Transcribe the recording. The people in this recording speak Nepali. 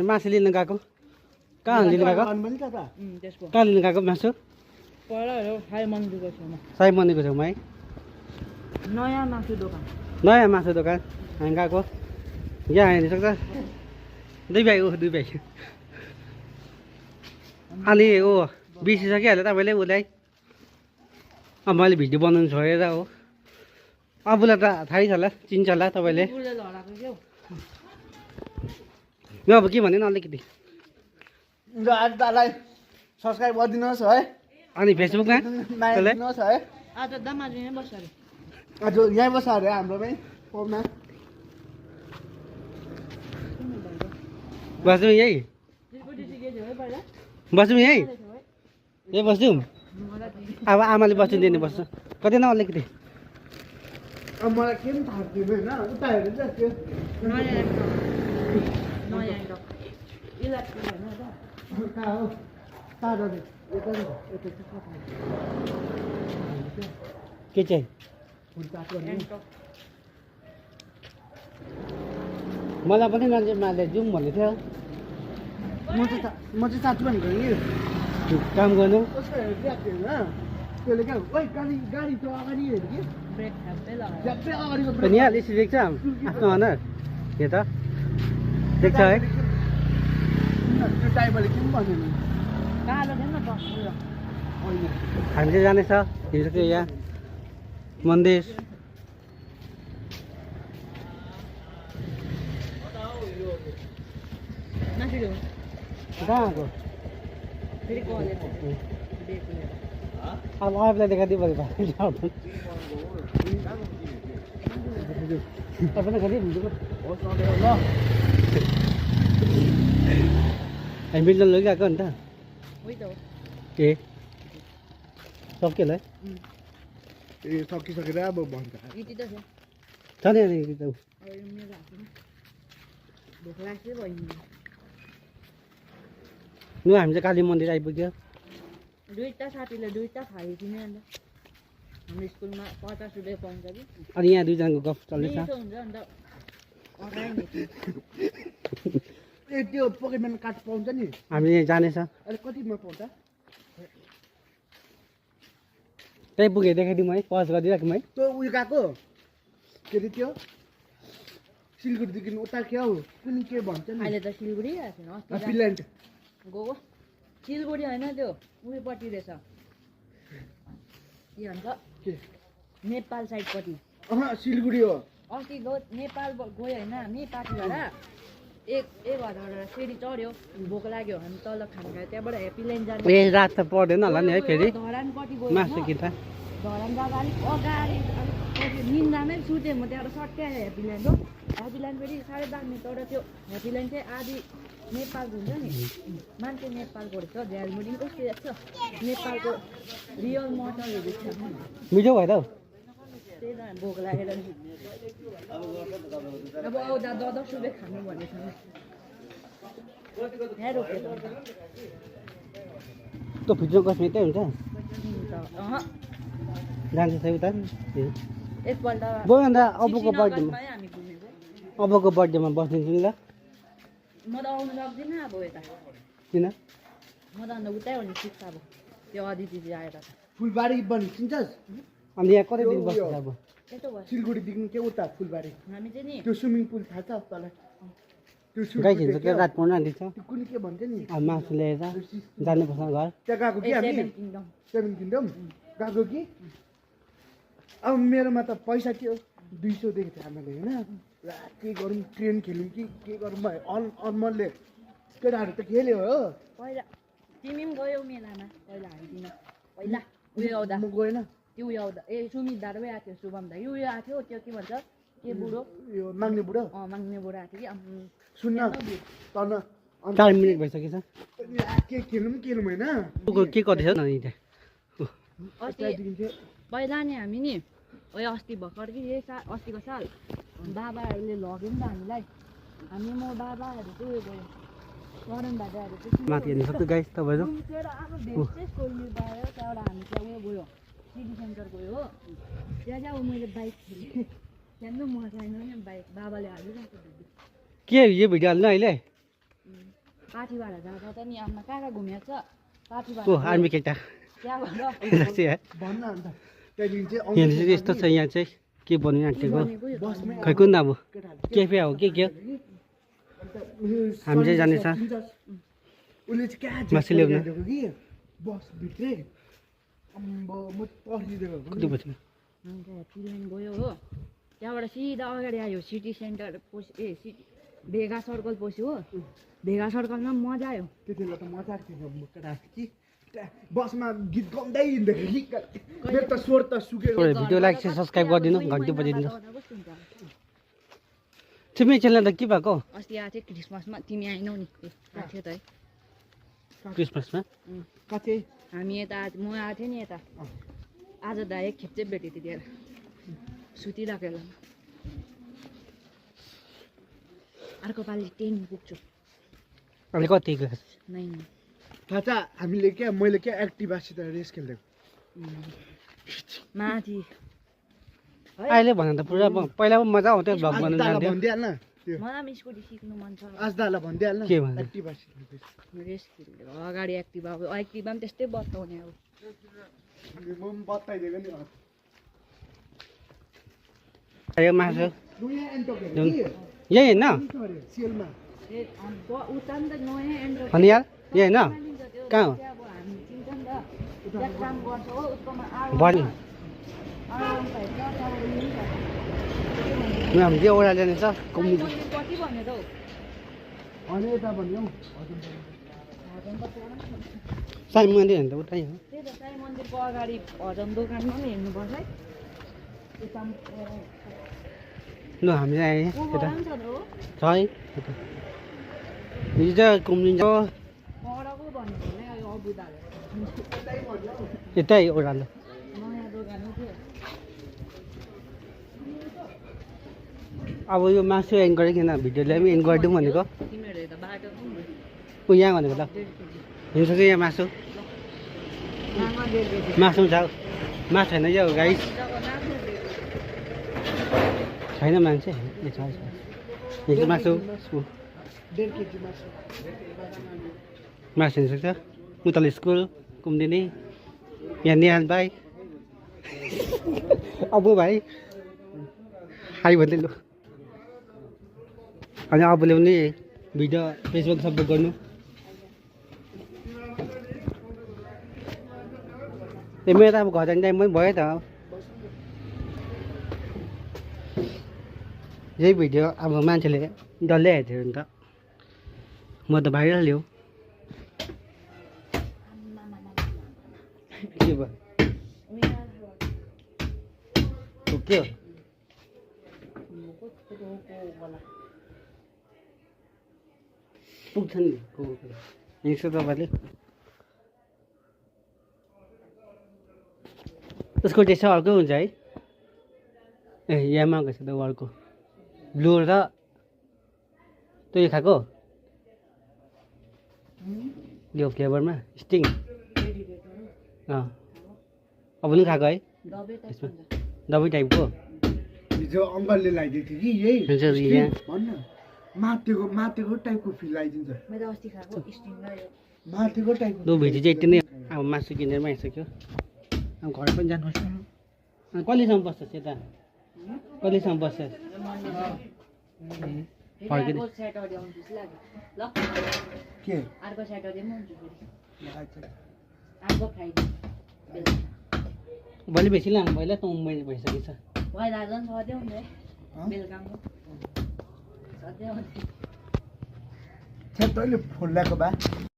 मासु लिन गएको कहाँ लिन गएको कहाँ लिन गएको मासु साई मन्दिरको छेउमा है नयाँ मासु दोकान हामी गएको यहाँ हेर्नु सक्छ दुई भाइ अनि ऊ बिर्सिसकिहाल्यो तपाईँले उसलाई अब मैले भिडियो बनाउनु छोडेर हो अबुलाई त थाहै छ होला चिन्छ होला तपाईँले यो अब के भन्यो अलिकति आज दालाई सब्सक्राइब गरिदिनुहोस् है अनि फेसबुकमा दिनुहोस् है आज दामाजु यहीँ बस्छ अरे आज यहीँ बस्छ अरे हाम्रोमै फोनमा बस्छौँ यही बस्छौँ यही यही बस्छौँ अब आमाले बस्नु दिने बस्छ कति न अलिकति अब मलाई के पनि थाहा थिएन होइन उता हेरेर चाहिँ त्यो कहाँ हो तारा यता के चाहिँ मलाई पनि मान्छे जाउँ भन्दै थियो म चाहिँ साथी भनेको नि काम गर्नु उसको हेरेको होइन त्यसले क्या ओइ गाडी त्यो अगाडि हेऱ्यो कि ब्रेक ठ्याप्पै लगायो झ्याप्पै अगाडिको पनि यहाँ यसरी देख्छ आफ्नो अनुहार यो त देख्छ है त्यो ड्राइभरले के पनि भनेन कालो थियो नि त उयो होइन हामी चाहिँ जानेछ हिजो चाहिँ यहाँ मन्दिर मासु कहाँ आएको फेरि कलेज अब अरूलाई देखाइदियो भने तपाईँलाई खालि भिडियो हामी मिल्न लगिरहेको नि त ए सक्यो होला है ए सकिसकेर अब भन्छ यति त छ छ नि अनि त अब यो मेरो हातमा भोक लाग्छ भयो लु हामी चाहिँ काली मन्दिर आइपुग्यो दुईवटा साथीले दुईवटा थाली किने अन्त हाम्रो स्कुलमा 50 रुपियाँ पाउँछ कि अनि यहाँ दुईजनाको गफ चल्दैछ मिठो हुन्छ अन्त अगाडि नि ए त्यो पोकेमन कार्ड पाउँछ नि हामी यहाँ जानेछ अहिले कतिमा पाउँछ त्यही पुगेर देखाइदिउँ है पज गरिदिइराखौँ है त्यो उयो गएको के अरे त्यो सिलगढीदेखि उता के हौ कुन के भन्छ नि अहिले त सिलगढी आएको छैन अस्ति फिनल्यान्ड गएको सिलगढी होइन त्यो उयोपट्टि रहेछ के भन्छ के नेपाल साइडपट्टि सिलगढी हो अस्ति नेपाल गयो होइन हामी पार्टीबाट एक हजारबाट फेरि चढ्यो भोक लाग्यो हामी तल खानु खायो त्यहाँबाट ह्याप्पी ल्यान्ड जाने ए रात त पर्दैन होला नि है फेरि धरान कति गयो मासु किन्दा धरान जाँदा अलिक अगाडि अलिक निन्दामै सुतेँ म त्यहाँबाट सट्टै आयो ह्याप्पी ल्यान्ड हो ह्याप्पी ल्यान्ड फेरि 10:30 तर त्यो ह्याप्पी ल्यान्ड चाहिँ आधी नेपालको हुन्छ नि मान्छे नेपालको रहेछ झ्यालमुरी कस्तो रहेछ नेपालको रियल मटरहरू देख्छ मिठो भयो त हौ त्यही त भोक लागेर नि अब आउँदा 10 रुपियाँ खानु भनेको छ यहाँ रोक्यो त्यो भिडियो कस्मेटै हुन्छ जान्छ चाहिँ उता एकपल्ट गयो अन्त अबको बर्थडेमा हामी घुमेको अबको बर्थडेमा बसिदिन्छु नि ल म त आउनु सक्दिनँ अब यता किन म त अन्त उतै हो नि सिक्छ अब त्यो अदिति आएर त फुलबारी बनि चिन्छस् अनि यहाँ कति दिन बस्छ अब यस्तो भयो सिलगढीदेखि के उता फुलबारी हामी चाहिँ नि त्यो स्विमिङ पुल थाहा छ तँलाई त्यो गाई स्विमिङ खिन्छ त्यो रात पर्न आँटिन्छ त्यो कुन के भन्छ नि अब मासु ल्याएर जानुपर्छ घर त्यहाँ गएको कि हामी सेभेन किङडम 7 किङडम गएको कि अब मेरोमा त पैसा थियो 200 दिएको थियो आमाले होइन के गरौँ ट्रेन खेल्यौँ कि के गरौँ भयो अनमलले केटाहरू त खेल्यो हो पहिला तिमी पनि गयौ मेलामा पहिला हामीसँग पहिला उयो आउँदा म गएन त्यो उयो आउँदा ए सुमित दादाबै आएको थियो शुभम दाइ उयो आएको थियो त्यो के भन्छ के बुढो यो माग्ने बुढो माग्ने बुढो आएको थियो कि सुन्न तन 4 मिनट भइसकेछ के खेल्नु पनि खेल्नु होइन के गर्दैछ न नि अस्ति पहिला नि हामी नि उयो अस्ति भर्खर कि यही अस्तिको साल बाबाहरूले लग्यो नि त हामीलाई हामी म बाबाहरू चाहिँ उयो गयो करण दादाहरू चाहिँ माथि हेर्नु सक्छु गाइस तपाईँहरू घुम्थ्यो र अब भेट्दै खोल्नु भयो त्यहाँबाट हामी त्यहाँ उयो गयो सिटी सेन्टर गयो हो त्यहाँ चाहिँ अब मैले बाइक खेलेँ त्यहाँ पनि म छैन नि बाइक बाबाले हालिरहेको के यो भिडियो हाल्नु अहिले पाठीबाट जाँदा त नि आमा कहाँ कहाँ घुमेको छ पाठीबाट ओ आर्मी केटा त्यहाँबाट चाहिँ है भन्न अन्त त्यहाँदेखि चाहिँ यहाँ चाहिँ यस्तो छ यहाँ चाहिँ के भन्नु आँटेको बसमै खै कुन अब केटाहरू केफे हो के हो अन्त उयो हामी चाहिँ जानेछ। उसले चाहिँ कहाँ मासु ल्याउन। दिएको कि बसभित्रै अम्बो म पर्खिदिएको कति बज्यो अन्त ह्याप्पील्यान्ड गयो हो त्यहाँबाट सिधा अगाडि आयो सिटी सेन्टर सिटी भेगा सर्कल पस्यो हो भेगा सर्कलमा पनि मजा आयो त्यति बेला त मजा आएको थियो केटाहरू कि बसमा गीत गाउँदै हिँड्दाखेरि कि मेरो त स्वर त सुकेको भिडियो लाइक सब्सक्राइब गरिदिनु घन्टी बजाइदिनु कस्तो हुन्छ तिमी च्यानल त के भएको अस्ति आएको थियो क्रिसमसमा तिमी आएनौ नि आएको थियो त है क्रिसमसमा कति हामी यता म आएको थिएँ नि यता आज दा एक खेप चाहिँ भेटेँ त्यतिखेर सुतिरहेको बेलामा अर्को पालि 10 पुग्छु अहिले कति क्लास 9 थाहा छ हामीले क्या मैले क्या एक्टिभासित रेस खेलेको माथि अहिले भन त पुरा पहिला पनि मजा आउँथ्यो भ्लग आज बनाउनु दालाई जान्थ्यो भनिदिइहाल्न त्यो मलाई पनि स्कुटी सिक्नु मन छ आज दालाई भनिदिइहाल्न के भन्नु? एक्टिभासित रेस खेलेको अगाडि एक्टिभा अब एक्टिभा पनि त्यस्तै बताउने अब म पनि बताइदिएको नि यो मासु नयाँ एन्टोक जुन यही होइन सेलमा उता नि त नयाँ एन्ड्रोइड अनि यार यही होइन कहाँ हो अब हामी चिन्छ नि त त्यहाँ काम गर्छ हो उसकोमा बढी हामी त्यो ओडा जाने छ कुम्नी कति भन्यो त हौ अनि यता भन्यौ साई मन्दिर होइन त उतै हो त्यही त साई मन्दिरको अगाडि हजम दोकानमा पनि हेर्नुपर्छ है यता ल हामी चाहिँ आएँ ऊ यता गरम छ त हो छ है यता हिजो चाहिँ कुम्लिन्छ मरको भन्यो भने यो अबुदाले यतै ओह्रालो नयाँ दोकान हो त्यो अब यो मासु एन्ड गरिकन भिडियोलाई पनि एन्ड गरिदिउँ भनेको तिमीहरू त बाटो पनि ऊ यहाँ भनेको ल 1.5 केजी हिँड्छ कि यहाँ मासु नानमा 1.5 केजी मासु पनि छ मासु छैन यो गाइस जब नाच्नु छैन मान्छे ए छ हिजो मासु ऊ, 1.5 केजी मासु मासु हिँड्छ उतल स्कुल कुम्दिनी यहाँ निहाल भाइ अबु भाइ हाई भन्दै लु अनि अबुले पनि भिडियो फेसबुक सपोर्ट गर्नु ए मेरो त अब घर जाने टाइम पनि भयो त यही भिडियो अब मान्छेले डल्लै हेर्थ्यो नि त म त भाइरल ल्याऊ के भयो के हो पुग्छ नि हिँड्छ तपाईँले उसको टेस्ट चाहिँ अर्कै हुन्छ है ए यहाँ गएछ त अर्को ब्लु र तँ यो खाएको यो फ्लेभरमा स्टिङ अँ अब पनि खाएको है यसमा दबाई टाइपको हिजो अङ्कलले लगाइदिएको थियो कि यही हुन्छ यहाँ भन्न मातेको टाइपको फिल आइदिन्छ मैले अस्ति खाएको स्टिङ र यो मातेको टाइपको दो भिडियो चाहिँ यति नै अब मासु किनेर आइसक्यो अब घर पनि जानुपर्छ अनि कहिलेसम्म बस्छस् यता कहिलेसम्म बस्छस् फर्किने अर्को स्याटरडे आउँछु जस्तो लाग्यो ल के अर्को स्याटरडे पनि आउँछु फेरि अच्छा। अर्को फ्राइडे बेलुका भोलि बेसी लानु पहिला त मैले भइसकेछ पहिला झन् सधैँ हुन्छ है हँ? बेलुकामा सधैँ आउँछ तैँले फोन ल्याएको बा